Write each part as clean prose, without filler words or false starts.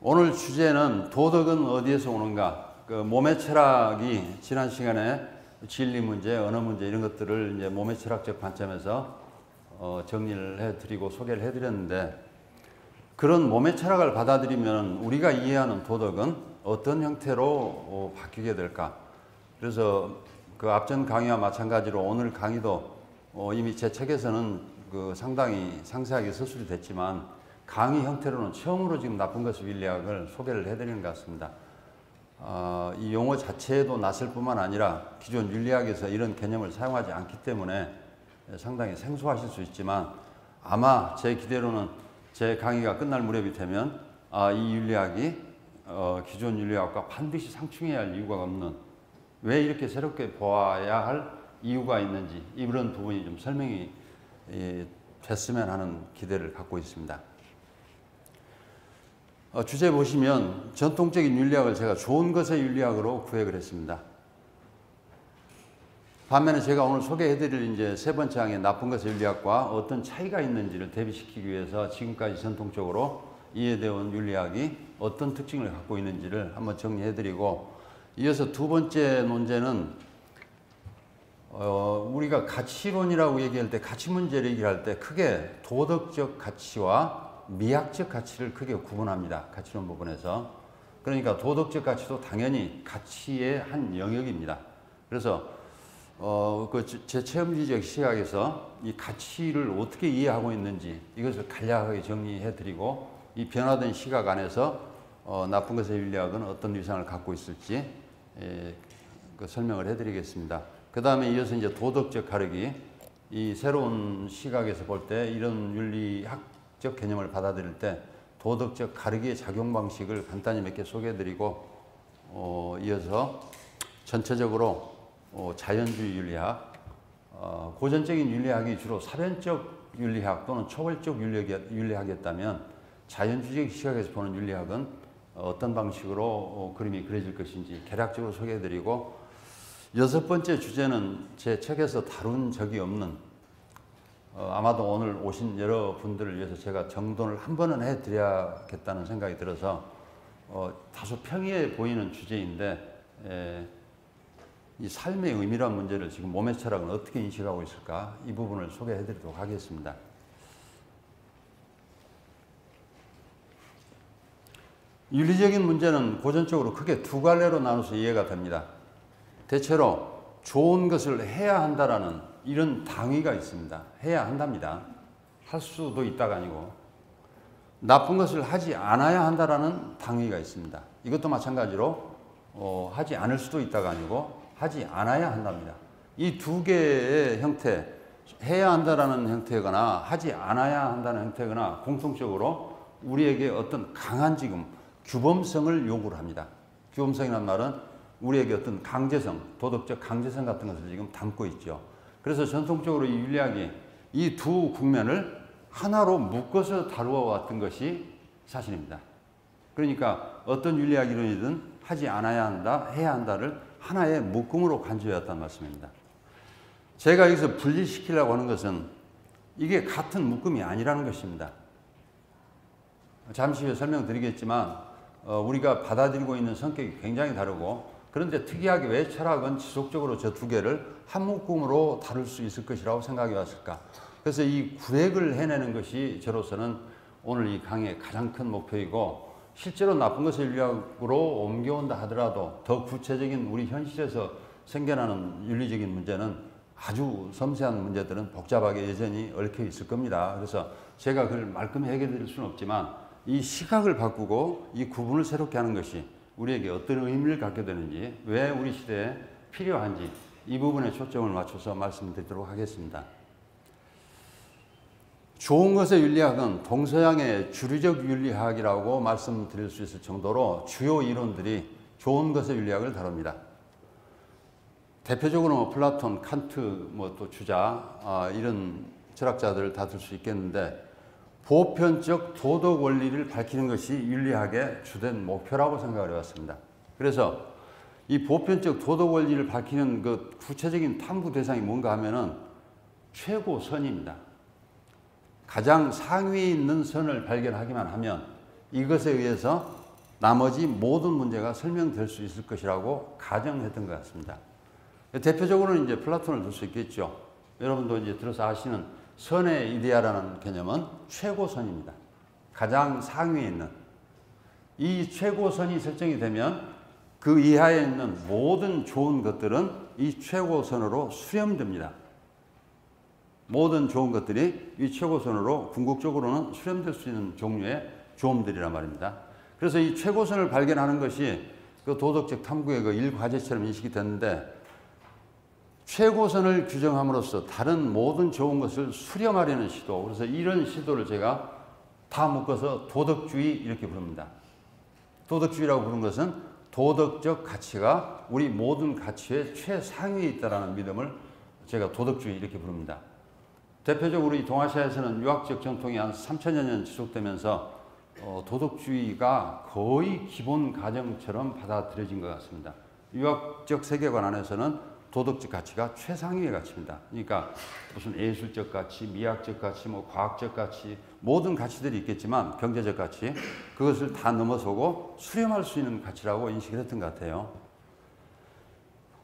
오늘 주제는 도덕은 어디에서 오는가? 그 몸의 철학이 지난 시간에 진리 문제, 언어 문제 이런 것들을 이제 몸의 철학적 관점에서 정리를 해드리고 소개를 해드렸는데, 그런 몸의 철학을 받아들이면 우리가 이해하는 도덕은 어떤 형태로 바뀌게 될까? 그래서 그 앞전 강의와 마찬가지로 오늘 강의도 이미 제 책에서는 그 상당히 상세하게 서술이 됐지만 강의 형태로는 처음으로 지금 나쁜 것의 윤리학을 소개를 해드리는 것 같습니다. 이 용어 자체에도 낯설 뿐만 아니라 기존 윤리학에서 이런 개념을 사용하지 않기 때문에 상당히 생소하실 수 있지만, 아마 제 기대로는 제 강의가 끝날 무렵이 되면 이 윤리학이 기존 윤리학과 반드시 상충해야 할 이유가 없는, 왜 이렇게 새롭게 보아야 할 이유가 있는지 이런 부분이 좀 설명이 됐으면 하는 기대를 갖고 있습니다. 주제 보시면 전통적인 윤리학을 제가 좋은 것의 윤리학으로 구획을 했습니다. 반면에 제가 오늘 소개해드릴 이제 세 번째 항의 나쁜 것의 윤리학과 어떤 차이가 있는지를 대비시키기 위해서 지금까지 전통적으로 이해되어 온 윤리학이 어떤 특징을 갖고 있는지를 한번 정리해드리고, 이어서 두 번째 논제는 우리가 가치론이라고 얘기할 때, 가치 문제를 얘기할 때 크게 도덕적 가치와 미학적 가치를 크게 구분합니다. 가치론 부분에서. 그러니까 도덕적 가치도 당연히 가치의 한 영역입니다. 그래서 제 체험주의적 시각에서 이 가치를 어떻게 이해하고 있는지 이것을 간략하게 정리해드리고, 이 변화된 시각 안에서 나쁜 것의 윤리학은 어떤 위상을 갖고 있을지 설명을 해드리겠습니다. 그 다음에 이어서 이제 도덕적 가르기, 이 새로운 시각에서 볼 때 이런 윤리학적 개념을 받아들일 때 도덕적 가르기의 작용 방식을 간단히 몇 개 소개해드리고, 이어서 전체적으로 자연주의 윤리학, 고전적인 윤리학이 주로 사변적 윤리학 또는 초월적 윤리학이었다면 자연주의적 시각에서 보는 윤리학은 어떤 방식으로 그림이 그려질 것인지 개략적으로 소개해드리고, 여섯 번째 주제는 제 책에서 다룬 적이 없는, 아마도 오늘 오신 여러분들을 위해서 제가 정돈을 한 번은 해드려야겠다는 생각이 들어서 다소 평이해 보이는 주제인데, 이 삶의 의미란 문제를 지금 몸의 철학은 어떻게 인식하고 있을까, 이 부분을 소개해드리도록 하겠습니다. 윤리적인 문제는 고전적으로 크게 두 갈래로 나눠서 이해가 됩니다. 대체로 좋은 것을 해야 한다라는 이런 당위가 있습니다. 해야 한답니다. 할 수도 있다가 아니고, 나쁜 것을 하지 않아야 한다라는 당위가 있습니다. 이것도 마찬가지로 하지 않을 수도 있다가 아니고 하지 않아야 한답니다. 이 두 개의 형태, 해야 한다라는 형태거나 하지 않아야 한다는 형태거나 공통적으로 우리에게 어떤 강한 지금 규범성을 요구를 합니다. 규범성이란 말은 우리에게 어떤 강제성, 도덕적 강제성 같은 것을 지금 담고 있죠. 그래서 전통적으로 이 윤리학이 이 두 국면을 하나로 묶어서 다루어 왔던 것이 사실입니다. 그러니까 어떤 윤리학 이론이든 하지 않아야 한다, 해야 한다를 하나의 묶음으로 간주해왔다는 말씀입니다. 제가 여기서 분리시키려고 하는 것은 이게 같은 묶음이 아니라는 것입니다. 잠시 후에 설명드리겠지만 우리가 받아들이고 있는 성격이 굉장히 다르고, 그런데 특이하게 왜 철학은 지속적으로 저 두 개를 한 묶음으로 다룰 수 있을 것이라고 생각해 왔을까? 그래서 이 구획을 해내는 것이 저로서는 오늘 이 강의의 가장 큰 목표이고, 실제로 나쁜 것을 윤리학으로 옮겨온다 하더라도 더 구체적인 우리 현실에서 생겨나는 윤리적인 문제는, 아주 섬세한 문제들은 복잡하게 여전히 얽혀 있을 겁니다. 그래서 제가 그걸 말끔히 해결해 드릴 수는 없지만 이 시각을 바꾸고 이 구분을 새롭게 하는 것이 우리에게 어떤 의미를 갖게 되는지, 왜 우리 시대에 필요한지 이 부분에 초점을 맞춰서 말씀드리도록 하겠습니다. 좋은 것의 윤리학은 동서양의 주류적 윤리학이라고 말씀드릴 수 있을 정도로 주요 이론들이 좋은 것의 윤리학을 다룹니다. 대표적으로 플라톤, 칸트, 또 주자, 이런 철학자들을 다 들 수 있겠는데, 보편적 도덕 원리를 밝히는 것이 윤리학의 주된 목표라고 생각을 해왔습니다. 그래서 이 보편적 도덕 원리를 밝히는 그 구체적인 탐구 대상이 뭔가 하면은 최고선입니다. 가장 상위에 있는 선을 발견하기만 하면 이것에 의해서 나머지 모든 문제가 설명될 수 있을 것이라고 가정했던 것 같습니다. 대표적으로는 이제 플라톤을 들 수 있겠죠. 여러분도 이제 들어서 아시는 선의 이데아라는 개념은 최고선입니다. 가장 상위에 있는 이 최고선이 설정이 되면 그 이하에 있는 모든 좋은 것들은 이 최고선으로 수렴됩니다. 모든 좋은 것들이 이 최고선으로 궁극적으로는 수렴될 수 있는 종류의 조음들이란 말입니다. 그래서 이 최고선을 발견하는 것이 그 도덕적 탐구의 그 일과제처럼 인식이 됐는데, 최고선을 규정함으로써 다른 모든 좋은 것을 수렴하려는 시도, 그래서 이런 시도를 제가 다 묶어서 도덕주의 이렇게 부릅니다. 도덕주의라고 부른 것은 도덕적 가치가 우리 모든 가치의 최상위에 있다는 믿음을 제가 도덕주의 이렇게 부릅니다. 대표적으로 이 동아시아에서는 유학적 전통이 한 3000여 년 지속되면서 도덕주의가 거의 기본 가정처럼 받아들여진 것 같습니다. 유학적 세계관 안에서는 도덕적 가치가 최상위의 가치입니다. 그러니까 무슨 예술적 가치, 미학적 가치, 뭐 과학적 가치, 모든 가치들이 있겠지만 경제적 가치, 그것을 다 넘어서고 수렴할 수 있는 가치라고 인식을 했던 것 같아요.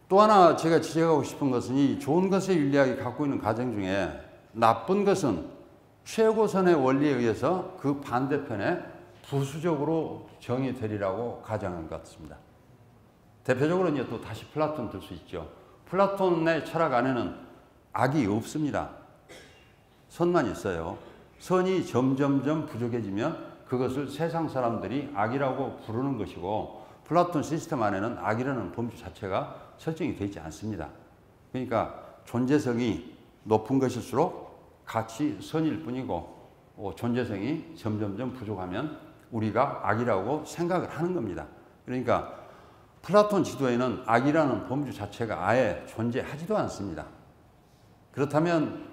또 하나 제가 지적하고 싶은 것은 이 좋은 것의 윤리학이 갖고 있는 가정 중에 나쁜 것은 최고선의 원리에 의해서 그 반대편에 부수적으로 정의되리라고 가정한 것 같습니다. 대표적으로 이제 또 다시 플라톤 들 수 있죠. 플라톤의 철학 안에는 악이 없습니다. 선만 있어요. 선이 점점점 부족해지면 그것을 세상 사람들이 악이라고 부르는 것이고, 플라톤 시스템 안에는 악이라는 범주 자체가 설정이 되어 있지 않습니다. 그러니까 존재성이 높은 것일수록 같이 선일 뿐이고, 존재성이 점점점 부족하면 우리가 악이라고 생각을 하는 겁니다. 그러니까 플라톤 지도에는 악이라는 범주 자체가 아예 존재하지도 않습니다. 그렇다면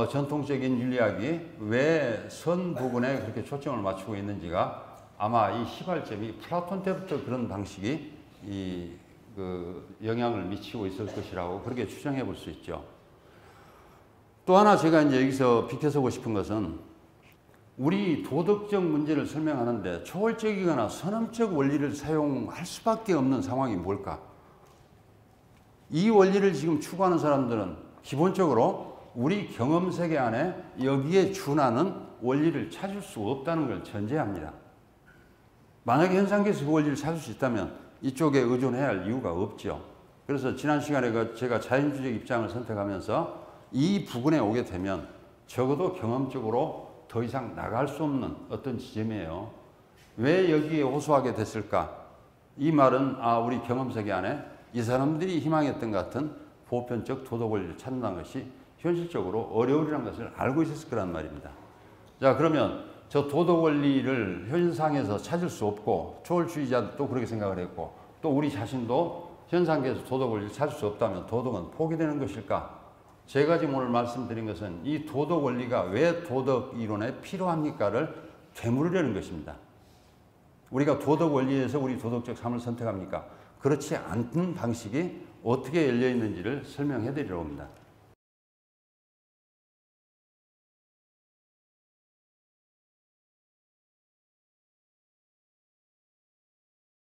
전통적인 윤리학이 왜 선 부분에 그렇게 초점을 맞추고 있는지가 아마 이 시발점이 플라톤 때부터 그런 방식이 영향을 미치고 있을 것이라고 그렇게 추정해 볼 수 있죠. 또 하나 제가 이제 여기서 비켜서고 싶은 것은 우리 도덕적 문제를 설명하는데 초월적이거나 선험적 원리를 사용할 수밖에 없는 상황이 뭘까? 이 원리를 지금 추구하는 사람들은 기본적으로 우리 경험 세계 안에 여기에 준하는 원리를 찾을 수 없다는 걸 전제합니다. 만약에 현상계에서 그 원리를 찾을 수 있다면 이쪽에 의존해야 할 이유가 없죠. 그래서 지난 시간에 제가 자연주의적 입장을 선택하면서 이 부분에 오게 되면 적어도 경험적으로 더 이상 나갈 수 없는 어떤 지점이에요. 왜 여기에 호소하게 됐을까? 이 말은 우리 경험 세계 안에 이 사람들이 희망했던 것 같은 보편적 도덕 원리를 찾는다는 것이 현실적으로 어려우리라는 것을 알고 있었을 거란 말입니다. 자, 그러면 저 도덕 원리를 현상에서 찾을 수 없고, 초월주의자도 그렇게 생각을 했고, 또 우리 자신도 현상계에서 도덕 원리를 찾을 수 없다면 도덕은 포기되는 것일까? 제가 지금 오늘 말씀드린 것은 이 도덕 원리가 왜 도덕 이론에 필요합니까를 되물으려는 것입니다. 우리가 도덕 원리에서 우리 도덕적 삶을 선택합니까? 그렇지 않는 방식이 어떻게 열려 있는지를 설명해 드리려고 합니다.